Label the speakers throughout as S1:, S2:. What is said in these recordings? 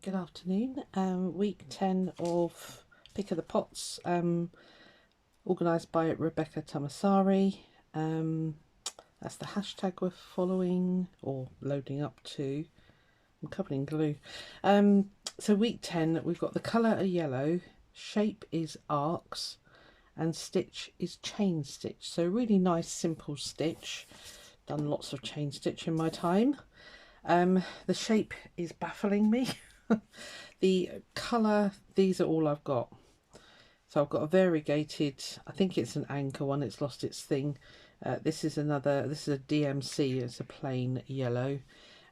S1: Good afternoon. Week 10 of Pick of the Pots, organised by Rebecca Tamasari. That's the hashtag we're following or loading up to. I'm covered in glue. So week 10, we've got the colour are yellow, shape is arcs, and stitch is chain stitch. So really nice simple stitch. Done lots of chain stitch in my time. The shape is baffling me. The colour, these are all I've got. So I've got a variegated, I think it's an anchor one, it's lost its thing. This is a DMC, it's a plain yellow.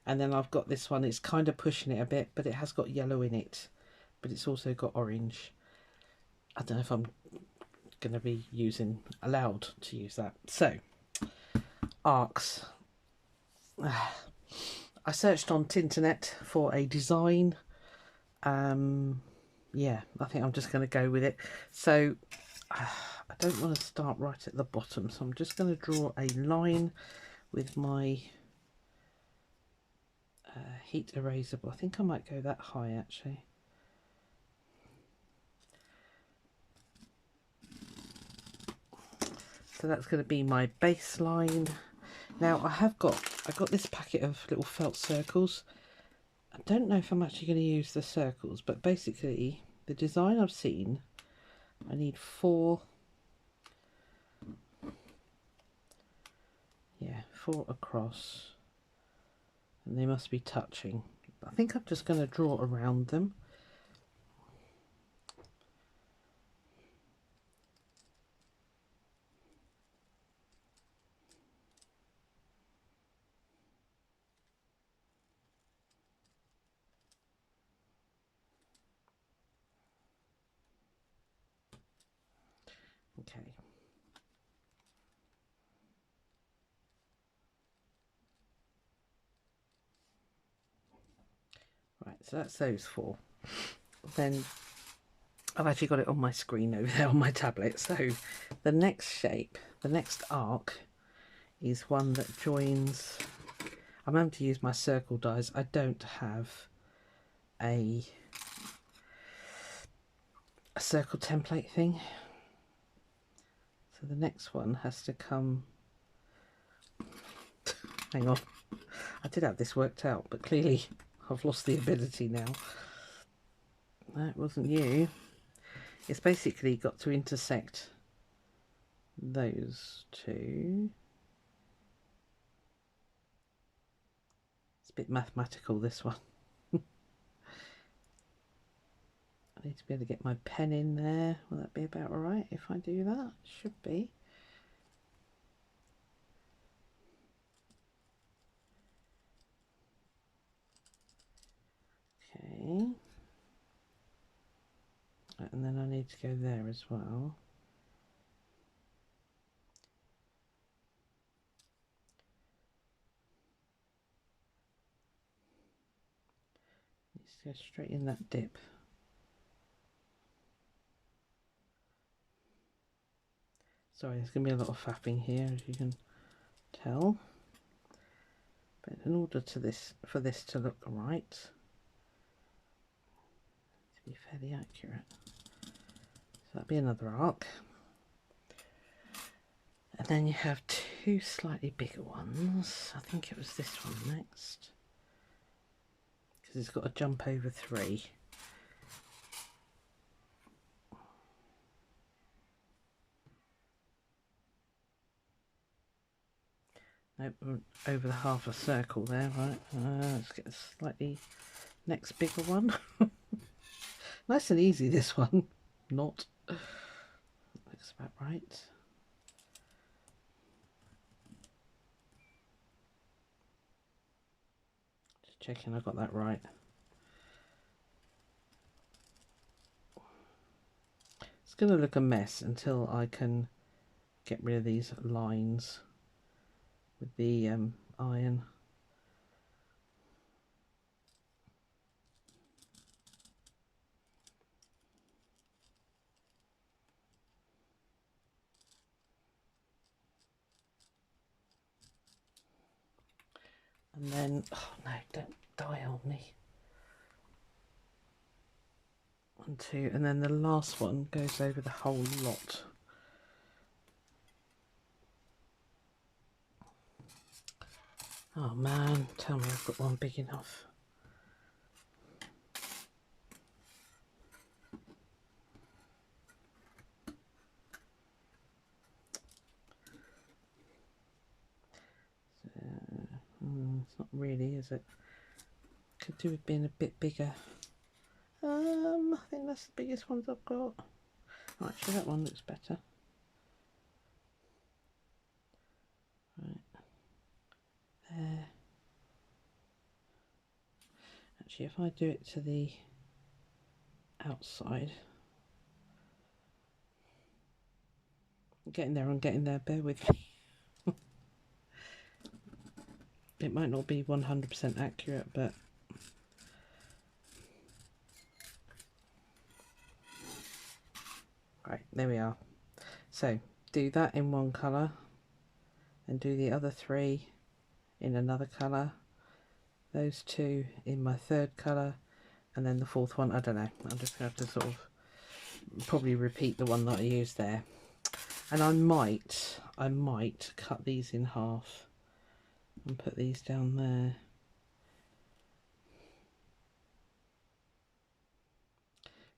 S1: And then I've got this one, it's kind of pushing it a bit, but it has got yellow in it. But it's also got orange. I don't know if I'm going to be allowed to use that. So, arcs. I searched on Tinternet for a design. Yeah, I think I'm just going to go with it. So I don't want to start right at the bottom, so I'm just going to draw a line with my heat erasable. I think I might go that high actually. So that's going to be my baseline. Now I got this packet of little felt circles. I don't know if I'm actually going to use the circles, but basically the design I've seen, I need four across, and they must be touching. I think I'm just going to draw around them. Okay. Right, so that's those four. Then I've actually got it on my screen over there on my tablet. So the next shape, the next arc, is one that joins. I'm having to use my circle dies. I don't have a circle template thing. So the next one has to come. Hang on. I did have this worked out, but clearly I've lost the ability now. That wasn't you. It's basically got to intersect those two. It's a bit mathematical, this one. I need to be able to get my pen in there. Will that be about alright if I do that? Should be. Okay. And then I need to go there as well. Needs to go straight in that dip. Sorry, there's going to be a lot of faffing here, as you can tell. But in order for this to look right, to be fairly accurate, so that'd be another arc. And then you have two slightly bigger ones. I think it was this one next, because it's got to jump over three. Nope, over the half a circle there, right? Let's get a slightly next bigger one. Nice and easy, this one. Not. Looks about right. Just checking I got that right. It's going to look a mess until I can get rid of these lines with the iron. And then, oh no, don't die on me. 1, 2, and then the last one goes over the whole lot. Oh man, tell me I've got one big enough. It's not really, is it? Could do with being a bit bigger. I think that's the biggest ones I've got. Oh, actually, that one looks better. Right. There. Actually, if I do it to the outside. I'm getting there, bear with me. It might not be 100% accurate, but right, there we are. So do that in one colour and do the other 3 in another colour, those 2 in my 3rd colour, and then the 4th one, I don't know, I'm just going to have to sort of probably repeat the one that I used there. And I might cut these in half and put these down there.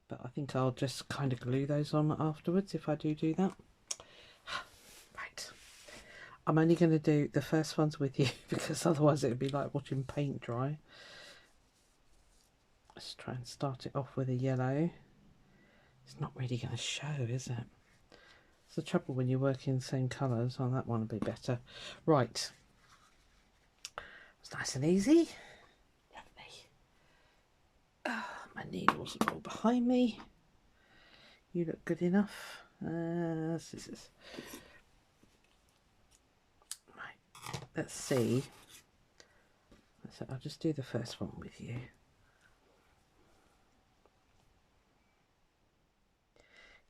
S1: But I think I'll just kind of glue those on afterwards if I do that. Right. I'm only going to do the first ones with you because otherwise it would be like watching paint dry. Let's try and start it off with a yellow. It's not really going to show, is it? It's the trouble when you work in the same colours. Oh, that one will be better. Right. It's nice and easy. My needles are all behind me. You look good enough. Scissors. Right. Let's see. So I'll just do the first one with you.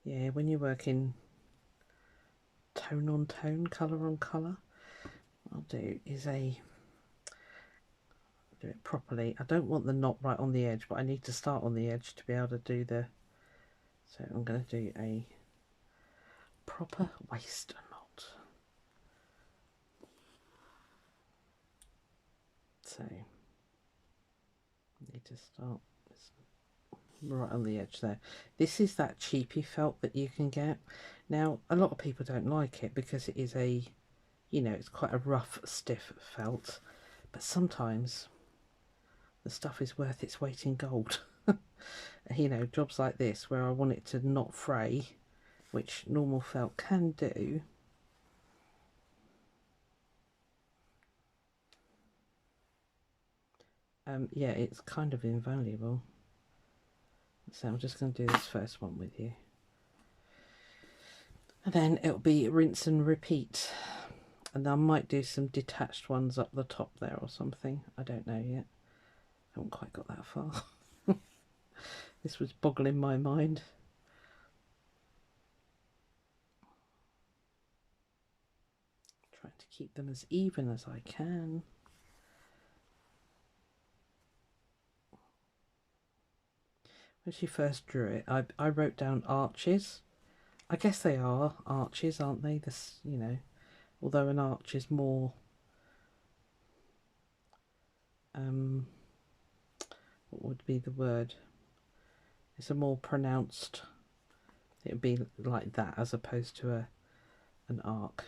S1: Yeah, when you're working tone on tone, colour on colour, what I'll do is do it properly. I don't want the knot right on the edge, but I need to start on the edge to be able to do the, so I'm going to do a proper waist knot. So I need to start right on the edge there. This is that cheapy felt that you can get. Now a lot of people don't like it because it is a, you know, it's quite a rough, stiff felt, but sometimes the stuff is worth its weight in gold. You know, jobs like this where I want it to not fray, which normal felt can do. Yeah, it's kind of invaluable. So I'm just going to do this first one with you. And then it'll be rinse and repeat. And I might do some detached ones up the top there or something. I don't know yet. I haven't quite got that far. This was boggling my mind. Trying to keep them as even as I can. When she first drew it, I wrote down arches. I guess they are arches, aren't they? This, you know, although an arch is more what would be the word? It's a more pronounced, it would be like that as opposed to an arc.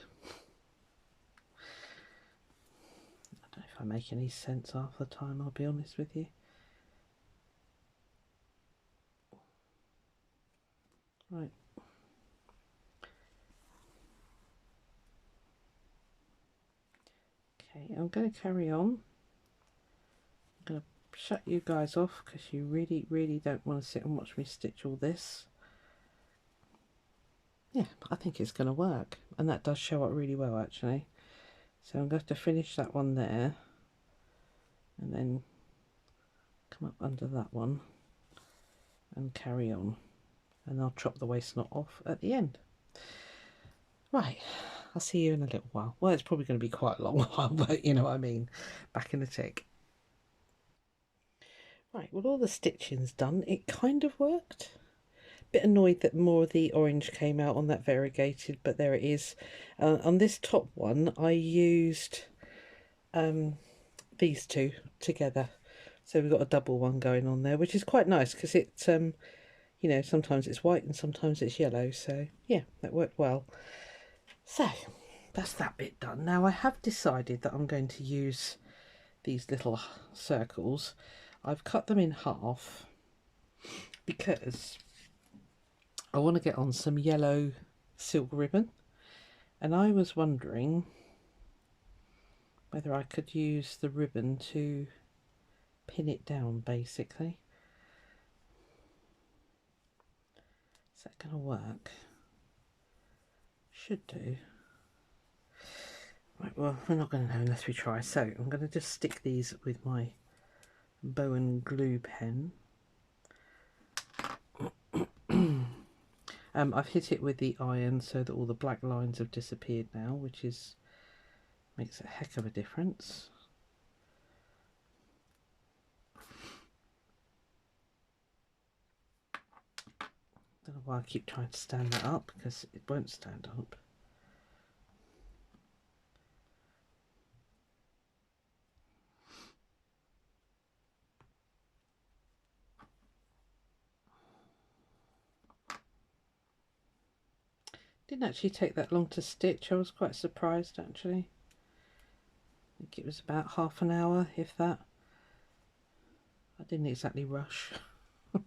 S1: I don't know if I make any sense half the time, I'll be honest with you. Right. Okay, I'm going to carry on. I'm going to shut you guys off because you really don't want to sit and watch me stitch all this. Yeah, I think it's going to work, and that does show up really well actually. So I'm going to have to finish that one there and then come up under that one and carry on, and I'll chop the waist knot off at the end. Right, I'll see you in a little while. Well, it's probably going to be quite a long while, but you know what I mean. Back in a tick. Right, well, all the stitching's done. It kind of worked. Bit annoyed that more of the orange came out on that variegated, but there it is. On this top one, I used these two together. So we've got a double one going on there, which is quite nice because it, you know, sometimes it's white and sometimes it's yellow. So yeah, that worked well. So that's that bit done. Now I have decided that I'm going to use these little circles. I've cut them in half because I want to get on some yellow silk ribbon, and I was wondering whether I could use the ribbon to pin it down, basically. Is that going to work? Should do. Right, well, we're not going to know unless we try. So I'm going to just stick these with my bow and glue pen. I've hit it with the iron so that all the black lines have disappeared now, which makes a heck of a difference. Don't know why I keep trying to stand that up, because it won't stand up. Didn't actually take that long to stitch. I was quite surprised, actually. I think it was about half an hour, if that. I didn't exactly rush. It's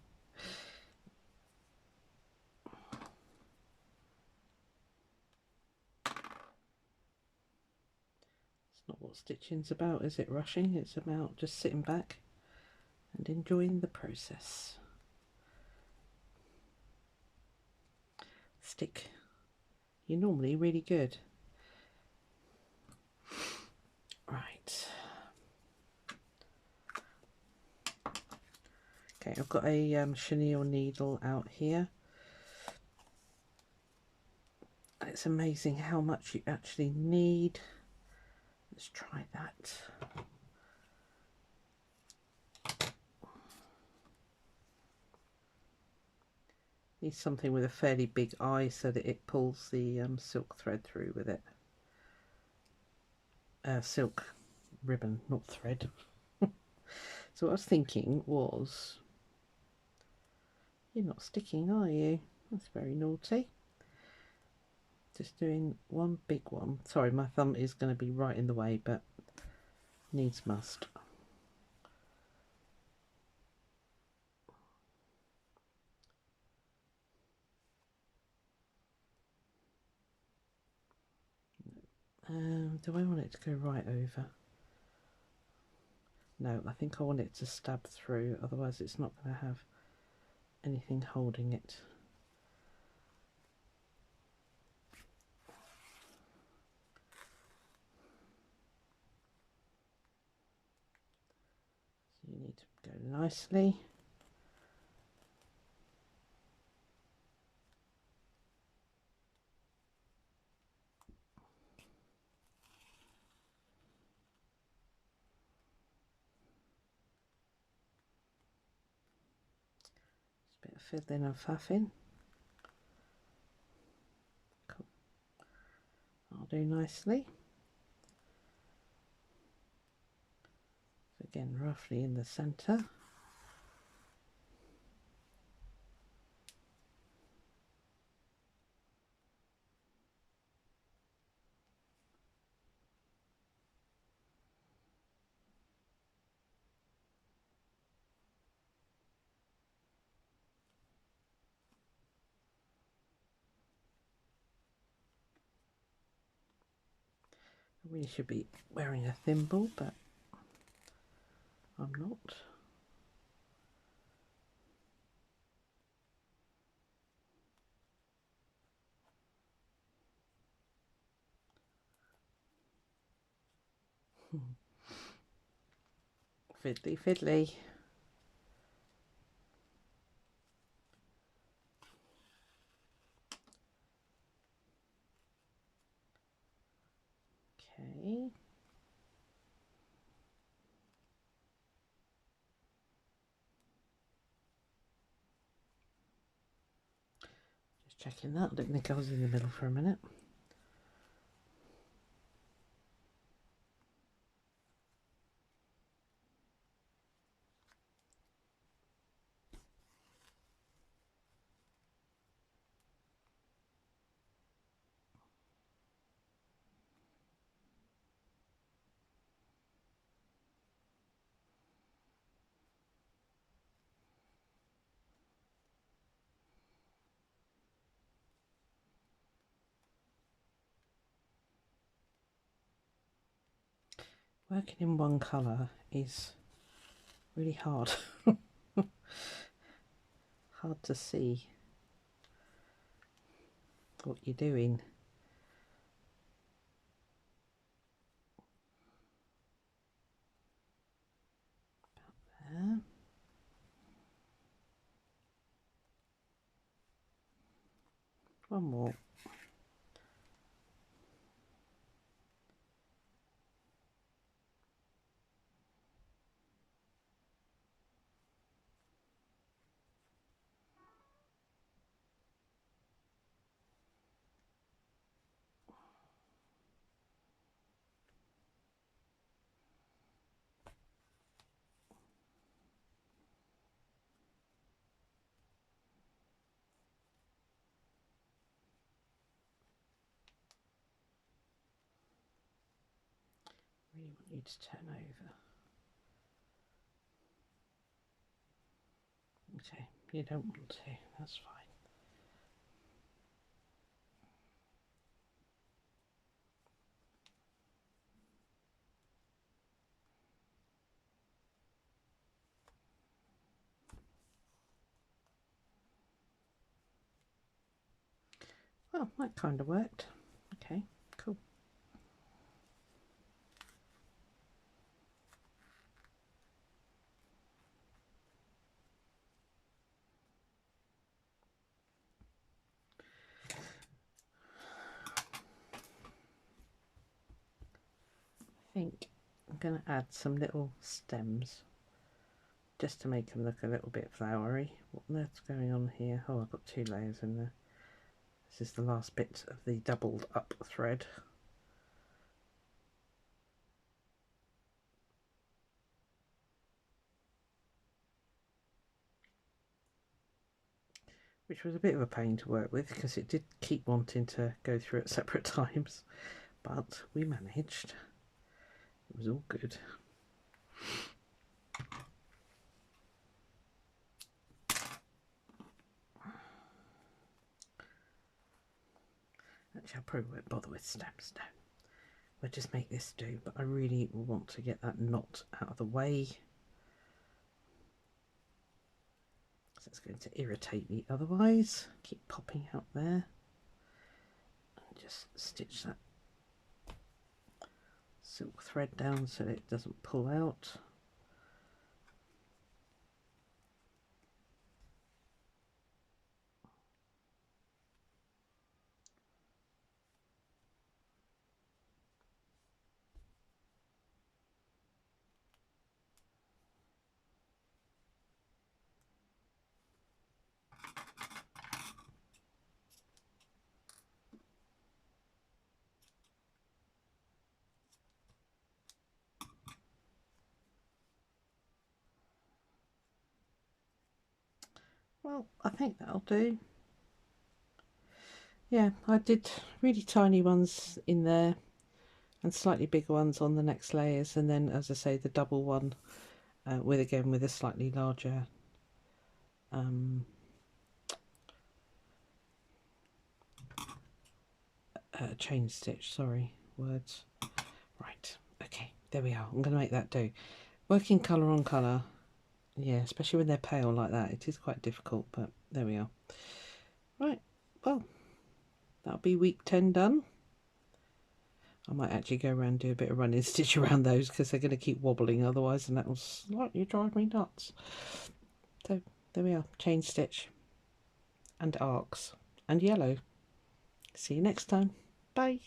S1: not what stitching's about, is it? Rushing. It's about just sitting back and enjoying the process. Stick. You're normally really good. Right. Okay, I've got a chenille needle out here. It's amazing how much you actually need. Let's try that. Need something with a fairly big eye so that it pulls the silk thread through with it. Silk ribbon, not thread. So what I was thinking was, you're not sticking, are you? That's very naughty. Just doing one big one. Sorry, my thumb is going to be right in the way, but needs must. Do I want it to go right over? No, I think I want it to stab through, otherwise it's not going to have anything holding it. So you need to go nicely. Just a bit of fiddling and faffing. Cool. I'll do nicely. So again, roughly in the centre. I really should be wearing a thimble, but I'm not. Fiddly fiddly. Okay. checking that. I didn't think I was in the middle for a minute. Working in one colour is really hard. Hard to see what you're doing. There. One more. Really want you to turn over. Okay, you don't want to, that's fine. Well, that kind of worked. Okay, cool. I think I'm going to add some little stems just to make them look a little bit flowery. What's going on here? Oh, I've got 2 layers in there. This is the last bit of the doubled up thread. Which was a bit of a pain to work with because it did keep wanting to go through at separate times, but we managed. It was all good. Actually, I probably won't bother with stems now. We'll just make this do, but I really want to get that knot out of the way. So it's going to irritate me otherwise. Keep popping out there. And just stitch that silk thread down so that it doesn't pull out. Well, I think that'll do. Yeah, I did really tiny ones in there and slightly bigger ones on the next layers, and then, as I say, the double one with a slightly larger chain stitch. Sorry, words. Right, okay, there we are. I'm going to make that do. Working colour on colour, yeah, especially when they're pale like that, it is quite difficult, but there we are. Right, well, that'll be week 10 done. I might actually go around and do a bit of running stitch around those because they're going to keep wobbling otherwise, and that will slightly drive me nuts. So there we are, chain stitch and arcs and yellow. See you next time. Bye.